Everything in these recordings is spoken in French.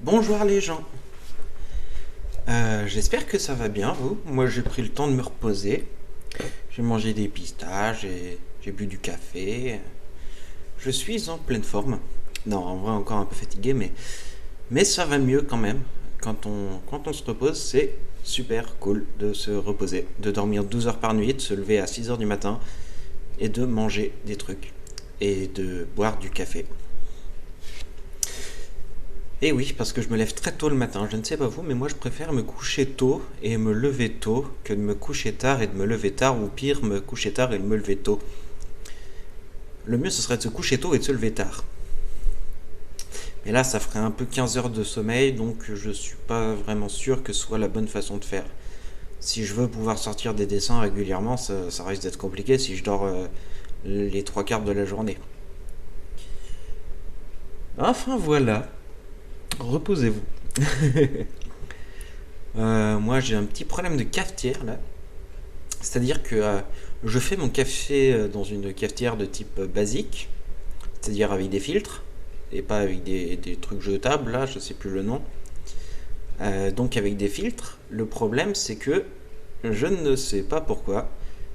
Bonjour les gens. J'espère que ça va bien vous. Moi j'ai pris le temps de me reposer. J'ai mangé des pistaches, j'ai bu du café. Je suis en pleine forme. Non, en vrai encore un peu fatigué, mais ça va mieux quand même. Quand on se repose, c'est super cool de se reposer, de dormir 12 heures par nuit, de se lever à 6 heures du matin et de manger des trucs et de boire du café. Et oui, parce que je me lève très tôt le matin. Je ne sais pas vous, mais moi je préfère me coucher tôt et me lever tôt que de me coucher tard et de me lever tard, ou pire, me coucher tard et de me lever tôt. Le mieux ce serait de se coucher tôt et de se lever tard. Mais là, ça ferait un peu 15 heures de sommeil, donc je suis pas vraiment sûr que ce soit la bonne façon de faire. Si je veux pouvoir sortir des dessins régulièrement, ça risque d'être compliqué si je dors les trois quarts de la journée. Enfin voilà, reposez-vous. Moi j'ai un petit problème de cafetière là. C'est-à-dire que je fais mon café dans une cafetière de type basique, c'est-à-dire avec des filtres, et pas avec des trucs jetables, là, je sais plus le nom. Donc avec des filtres, le problème c'est que je ne sais pas pourquoi,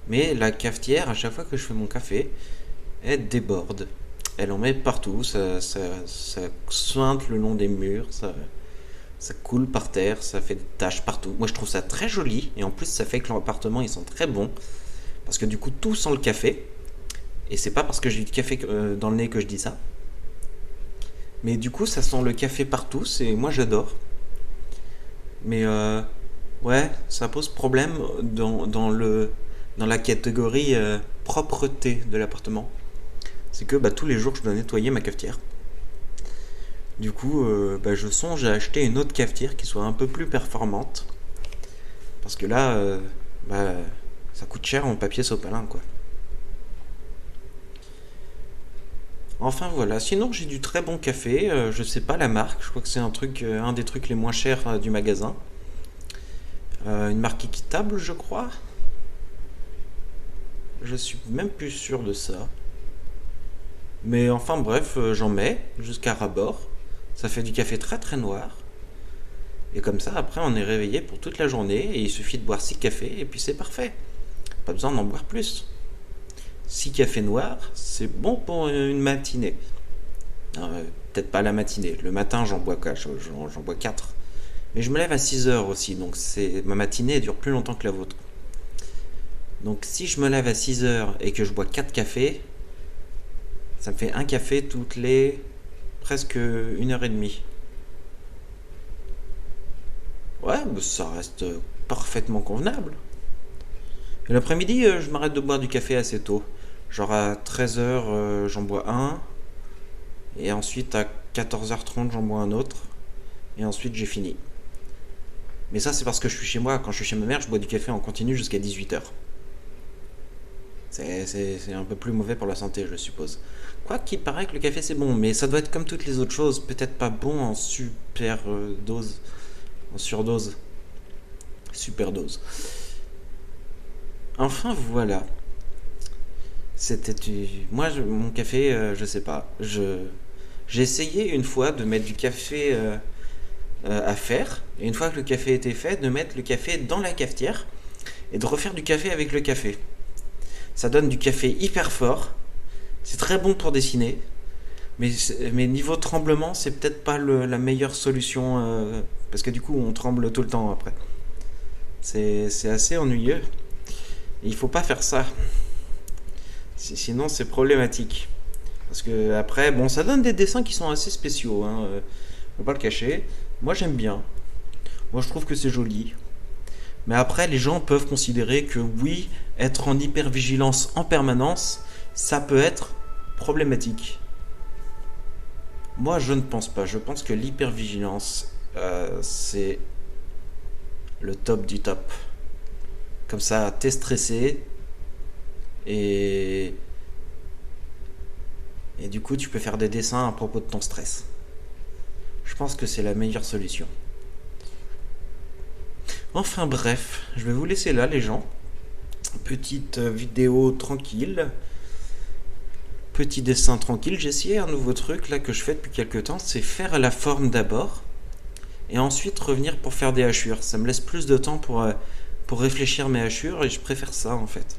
mais la cafetière, à chaque fois que je fais mon café, elle déborde. Elle en met partout, ça suinte le long des murs, ça coule par terre, ça fait des taches partout. Moi je trouve ça très joli, et en plus ça fait que l'appartement il sent très bon. Parce que du coup, tout sent le café. Et c'est pas parce que j'ai du café dans le nez que je dis ça. Mais du coup, ça sent le café partout. Et moi, j'adore. Mais ouais, ça pose problème dans la catégorie propreté de l'appartement. C'est que tous les jours, je dois nettoyer ma cafetière. Du coup, je songe à acheter une autre cafetière qui soit un peu plus performante. Parce que là, bah, ça coûte cher en papier sopalin, quoi. Enfin voilà, sinon j'ai du très bon café, je sais pas la marque, je crois que c'est un des trucs les moins chers du magasin. Une marque équitable je crois. Je suis même plus sûr de ça. Mais enfin bref, j'en mets jusqu'à ras-bord. Ça fait du café très très noir. Et comme ça après on est réveillé pour toute la journée et il suffit de boire 6 cafés et puis c'est parfait. Pas besoin d'en boire plus. 6 cafés noirs, c'est bon pour une matinée. Peut-être pas la matinée. Le matin, j'en bois quoi, j'en bois 4. Mais je me lève à 6 heures aussi, donc ma matinée dure plus longtemps que la vôtre. Donc si je me lève à 6 heures et que je bois 4 cafés, ça me fait un café toutes les presque 1 heure et demie. Ouais, ça reste parfaitement convenable. Et l'après-midi, je m'arrête de boire du café assez tôt. Genre à 13 heures, j'en bois un. Et ensuite à 14h30, j'en bois un autre. Et ensuite, j'ai fini. Mais ça, c'est parce que je suis chez moi. Quand je suis chez ma mère, je bois du café en continu jusqu'à 18 heures. C'est un peu plus mauvais pour la santé, je suppose. Quoi qu'il paraît que le café, c'est bon. Mais ça doit être comme toutes les autres choses. Peut-être pas bon en super dose. En surdose. Super dose. Enfin, voilà. C'était. Moi, mon café, je sais pas. J'ai essayé une fois de mettre du café à faire. Et une fois que le café était fait, de mettre le café dans la cafetière et de refaire du café avec le café. Ça donne du café hyper fort. C'est très bon pour dessiner. Mais niveau tremblement, c'est peut-être pas la meilleure solution. Parce que du coup, on tremble tout le temps après. C'est assez ennuyeux. Et il faut pas faire ça. Sinon, c'est problématique. Parce que après, bon, ça donne des dessins qui sont assez spéciaux. Faut pas le cacher. Moi, j'aime bien. Moi, je trouve que c'est joli. Mais après, les gens peuvent considérer que oui, être en hypervigilance en permanence, ça peut être problématique. Moi, je ne pense pas. Je pense que l'hypervigilance, c'est le top du top. Comme ça, t'es stressé et du coup, tu peux faire des dessins à propos de ton stress. Je pense que c'est la meilleure solution. Enfin bref, je vais vous laisser là les gens. Petite vidéo tranquille. Petit dessin tranquille. J'ai essayé un nouveau truc là que je fais depuis quelques temps. C'est faire la forme d'abord. et ensuite revenir pour faire des hachures. Ça me laisse plus de temps pour réfléchir mes hachures et je préfère ça en fait.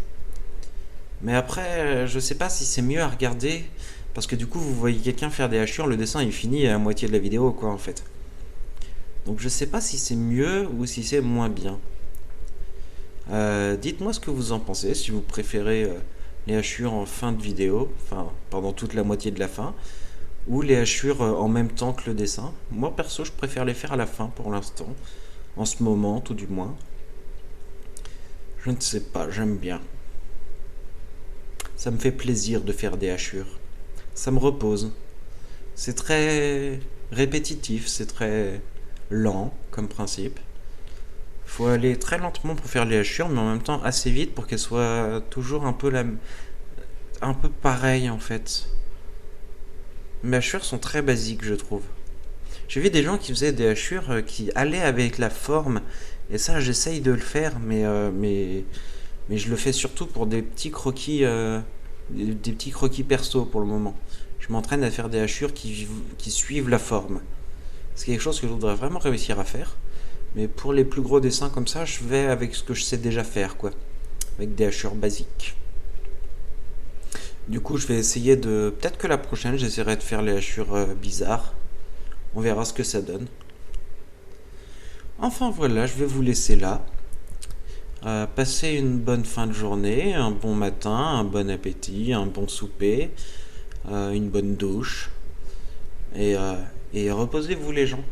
Mais après, je sais pas si c'est mieux à regarder parce que du coup, vous voyez quelqu'un faire des hachures, le dessin il finit à la moitié de la vidéo quoi en fait. Donc je sais pas si c'est mieux ou si c'est moins bien. Dites-moi ce que vous en pensez, si vous préférez les hachures en fin de vidéo, enfin pendant toute la moitié de la fin, ou les hachures en même temps que le dessin. Moi perso, je préfère les faire à la fin pour l'instant, en ce moment tout du moins. Je ne sais pas, j'aime bien. Ça me fait plaisir de faire des hachures. Ça me repose. C'est très répétitif, c'est très lent comme principe. Faut aller très lentement pour faire les hachures, mais en même temps assez vite pour qu'elles soient toujours un peu pareilles en fait. Mes hachures sont très basiques, je trouve. J'ai vu des gens qui faisaient des hachures qui allaient avec la forme, et ça j'essaye de le faire, mais je le fais surtout pour des petits croquis, des petits croquis perso pour le moment. Je m'entraîne à faire des hachures qui suivent la forme. C'est quelque chose que je voudrais vraiment réussir à faire. Mais pour les plus gros dessins comme ça, je vais avec ce que je sais déjà faire, quoi. Avec des hachures basiques. Du coup, je vais essayer de... Peut-être que la prochaine, j'essaierai de faire les hachures bizarres. On verra ce que ça donne. Enfin voilà, je vais vous laisser là. Passez une bonne fin de journée, un bon matin, un bon appétit, un bon souper, une bonne douche. Et reposez-vous les gens.